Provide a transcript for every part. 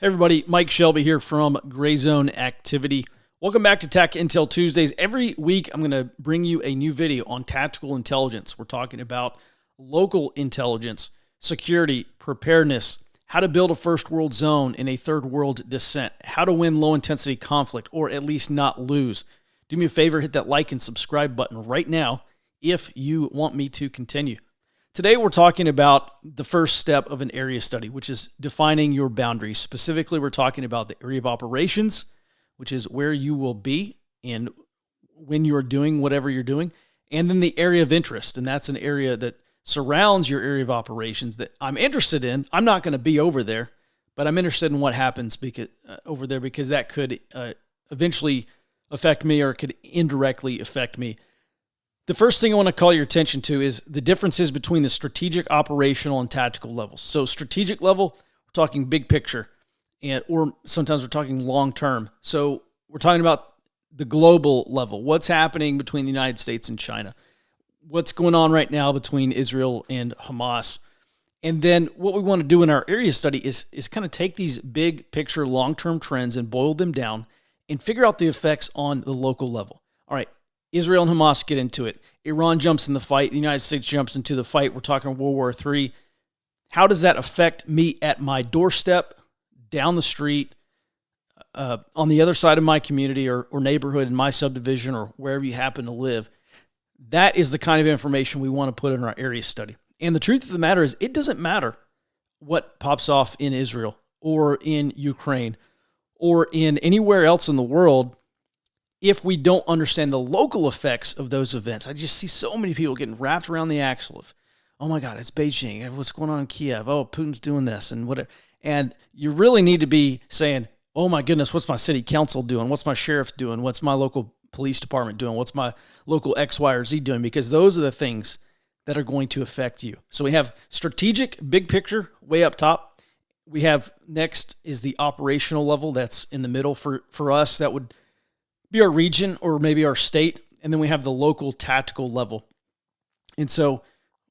Hey everybody, Mike Shelby here from Gray Zone Activity. Welcome back to TAC Intel Tuesdays. Every week I'm going to bring you a new video on tactical intelligence. We're talking about local intelligence, security, preparedness, how to build a first world zone in a third world descent, how to win low intensity conflict or at least not lose. Do me a favor, hit that like and subscribe button right now if you want me to continue. Today, we're talking about the first step of an area study, which is defining your boundaries. Specifically, we're talking about the area of operations, which is where you will be and when you're doing whatever you're doing, and then the area of interest, and that's an area that surrounds your area of operations that I'm interested in. I'm not going to be over there, but I'm interested in what happens over there because that could eventually affect me or could indirectly affect me. The first thing I want to call your attention to is the differences between the strategic, operational, and tactical levels. So strategic level, we're talking big picture, or sometimes we're talking long term. So we're talking about the global level. What's happening between the United States and China? What's going on right now between Israel and Hamas? And then what we want to do in our area study is kind of take these big picture, long-term trends and boil them down and figure out the effects on the local level. All right. Israel and Hamas get into it. Iran jumps in the fight. The United States jumps into the fight. We're talking World War III. How does that affect me at my doorstep, down the street, on the other side of my community or neighborhood, in my subdivision, or wherever you happen to live? That is the kind of information we want to put in our area study. And the truth of the matter is, it doesn't matter what pops off in Israel or in Ukraine or in anywhere else in the world if we don't understand the local effects of those events. I just see so many people getting wrapped around the axle of, oh my God, it's Beijing. What's going on in Kiev? Oh, Putin's doing this and whatever. And you really need to be saying, oh my goodness, what's my city council doing? What's my sheriff doing? What's my local police department doing? What's my local X, Y, or Z doing? Because those are the things that are going to affect you. So we have strategic, big picture, way up top. We have next is the operational level. That's in the middle for us. That would be our region or maybe our state. And then we have the local tactical level. And so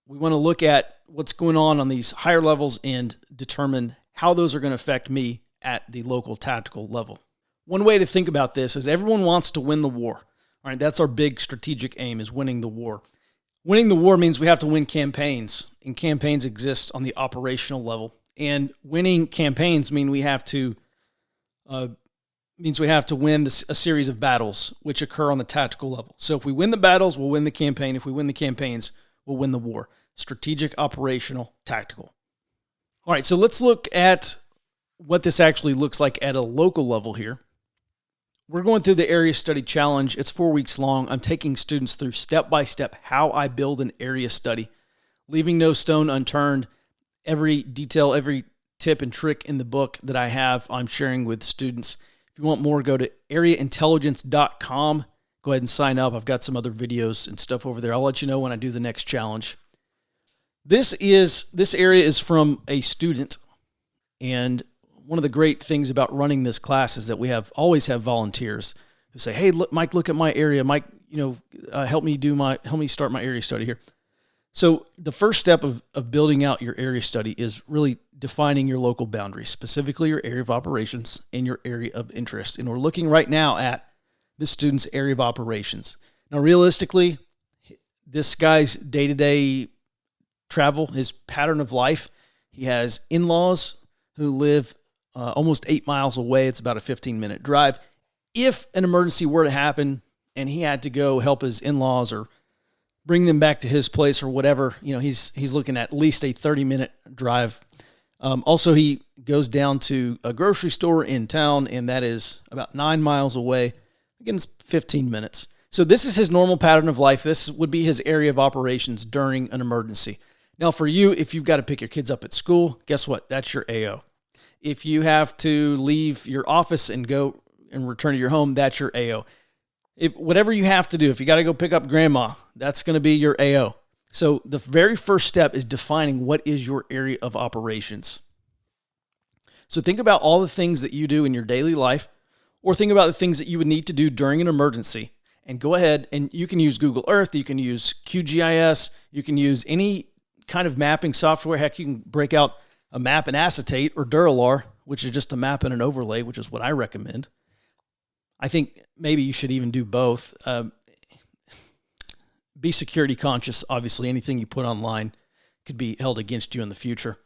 we want to look at what's going on these higher levels and determine how those are going to affect me at the local tactical level. One way to think about this is everyone wants to win the war. All right, that's our big strategic aim, is winning the war. Winning the war means we have to win campaigns, and campaigns exist on the operational level. And winning campaigns means we have to win a series of battles which occur on the tactical level. So if we win the battles, we'll win the campaign. If we win the campaigns, we'll win the war. Strategic, operational, tactical. All right, so let's look at what this actually looks like at a local level here. We're going through the Area Study Challenge. It's 4 weeks long. I'm taking students through step-by-step how I build an area study, leaving no stone unturned. Every detail, every tip and trick in the book that I have, I'm sharing with students. If you want more, go to areaintelligence.com. Go ahead and sign up. I've got some other videos and stuff over there. I'll let you know when I do the next challenge. This area is from a student, and one of the great things about running this class is that we always have volunteers who say, "Hey, look, Mike, look at my area. Mike, help me start my area study here." So the first step of building out your area study is really defining your local boundaries, specifically your area of operations and your area of interest. And we're looking right now at this student's area of operations. Now, realistically, this guy's day-to-day travel, his pattern of life, he has in-laws who live almost 8 miles away. It's about a 15-minute drive. If an emergency were to happen and he had to go help his in-laws or bring them back to his place or whatever, he's looking at least a 30-minute drive. Also, he goes down to a grocery store in town, and that is about 9 miles away. Again, it's 15 minutes. So this is his normal pattern of life. This would be his area of operations during an emergency. Now, for you, if you've got to pick your kids up at school, guess what? That's your AO. If you have to leave your office and go and return to your home, that's your AO. Whatever you have to do, if you got to go pick up grandma, that's going to be your AO. So the very first step is defining what is your area of operations. So think about all the things that you do in your daily life, or think about the things that you would need to do during an emergency, and go ahead and you can use Google Earth, you can use QGIS, you can use any kind of mapping software. Heck, you can break out a map in acetate or Duralar, which is just a map and an overlay, which is what I recommend. I think maybe you should even do both. Be security conscious. Obviously, anything you put online could be held against you in the future.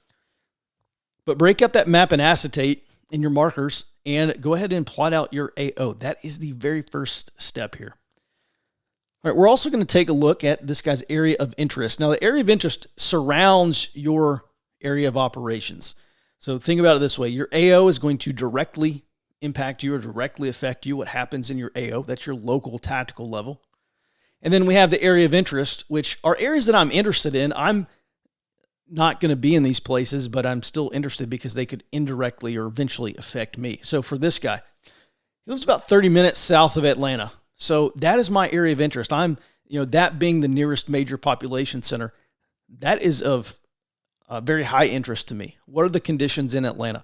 But break up that map and acetate in your markers and go ahead and plot out your AO. That is the very first step here. All right, we're also going to take a look at this guy's area of interest. Now, the area of interest surrounds your area of operations. So think about it this way. Your AO is going to directly impact you or directly affect you, what happens in your AO. That's your local tactical level. And then we have the area of interest, which are areas that I'm interested in. I'm not going to be in these places, but I'm still interested because they could indirectly or eventually affect me. So for this guy, he lives about 30 minutes south of Atlanta. So that is my area of interest. That being the nearest major population center, that is of very high interest to me. What are the conditions in Atlanta?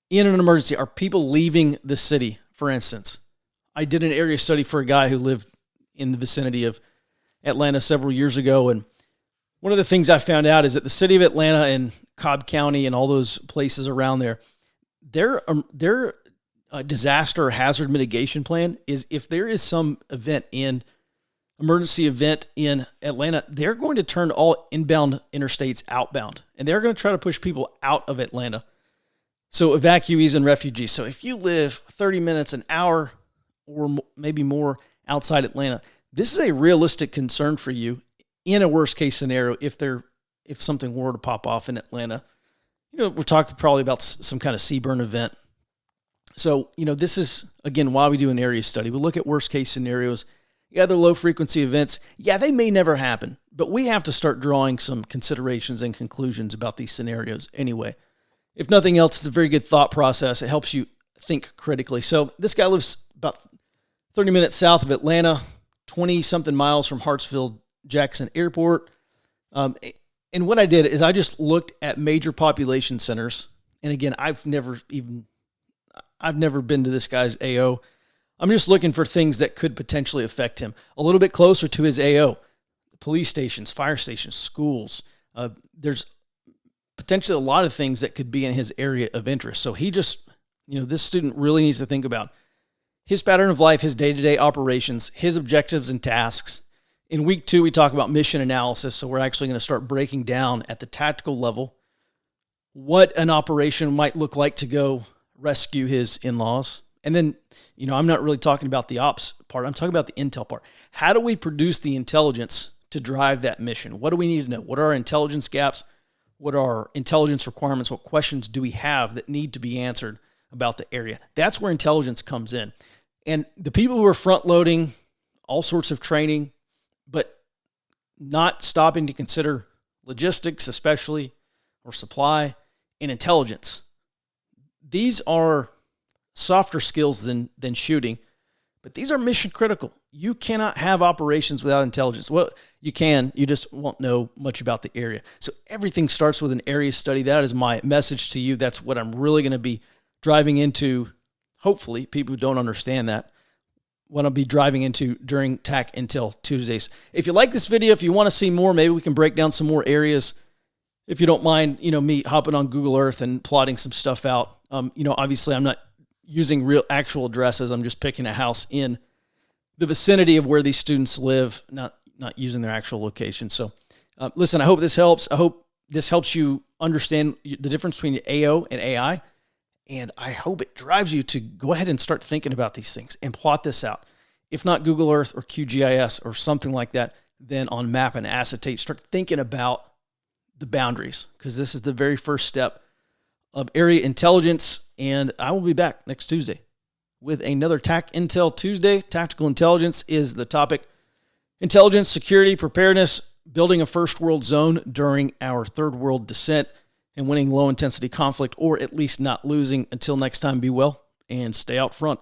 In an emergency, are people leaving the city, for instance? I did an area study for a guy who lived in the vicinity of Atlanta several years ago, and one of the things I found out is that the city of Atlanta and Cobb County and all those places around there, their disaster or hazard mitigation plan is if there is some emergency event in Atlanta, they're going to turn all inbound interstates outbound, and they're going to try to push people out of Atlanta. So evacuees and refugees. So if you live 30 minutes, an hour, or maybe more outside Atlanta, this is a realistic concern for you in a worst case scenario if something were to pop off in Atlanta. We're talking probably about some kind of sea-burn event. So, this is, again, why we do an area study. We look at worst case scenarios. Other low frequency events, they may never happen, but we have to start drawing some considerations and conclusions about these scenarios anyway. If nothing else, it's a very good thought process. It helps you think critically. So this guy lives about 30 minutes south of Atlanta, 20-something miles from Hartsfield-Jackson Airport. And what I did is I just looked at major population centers. And again, I've never been to this guy's AO. I'm just looking for things that could potentially affect him. A little bit closer to his AO, police stations, fire stations, schools. There's potentially a lot of things that could be in his area of interest. So he just, this student really needs to think about his pattern of life, his day-to-day operations, his objectives and tasks. In week 2, we talk about mission analysis. So we're actually going to start breaking down at the tactical level what an operation might look like to go rescue his in-laws. And then, I'm not really talking about the ops part. I'm talking about the intel part. How do we produce the intelligence to drive that mission? What do we need to know? What are our intelligence gaps? What are our intelligence requirements? What questions do we have that need to be answered about the area? That's where intelligence comes in. And the people who are front-loading all sorts of training, but not stopping to consider logistics especially, or supply, and intelligence. These are softer skills than shooting, but these are mission critical. You cannot have operations without intelligence. Well, you can, you just won't know much about the area. So everything starts with an area study. That is my message to you. That's what I'm really going to be driving into. Hopefully, people who don't understand that, what I'll be driving into during TAC Intel Tuesdays. If you like this video, if you want to see more, maybe we can break down some more areas. If you don't mind, me hopping on Google Earth and plotting some stuff out. Obviously I'm not using real actual addresses. I'm just picking a house in the vicinity of where these students live, not using their actual location. So listen, I hope this helps. I hope this helps you understand the difference between AO and AI. And I hope it drives you to go ahead and start thinking about these things and plot this out. If not Google Earth or QGIS or something like that, then on map and acetate, start thinking about the boundaries, because this is the very first step of area intelligence. And I will be back next Tuesday with another TAC Intel Tuesday. Tactical intelligence is the topic. Intelligence, security, preparedness, building a first world zone during our third world descent, and winning low intensity conflict, or at least not losing. Until next time, be well and stay out front.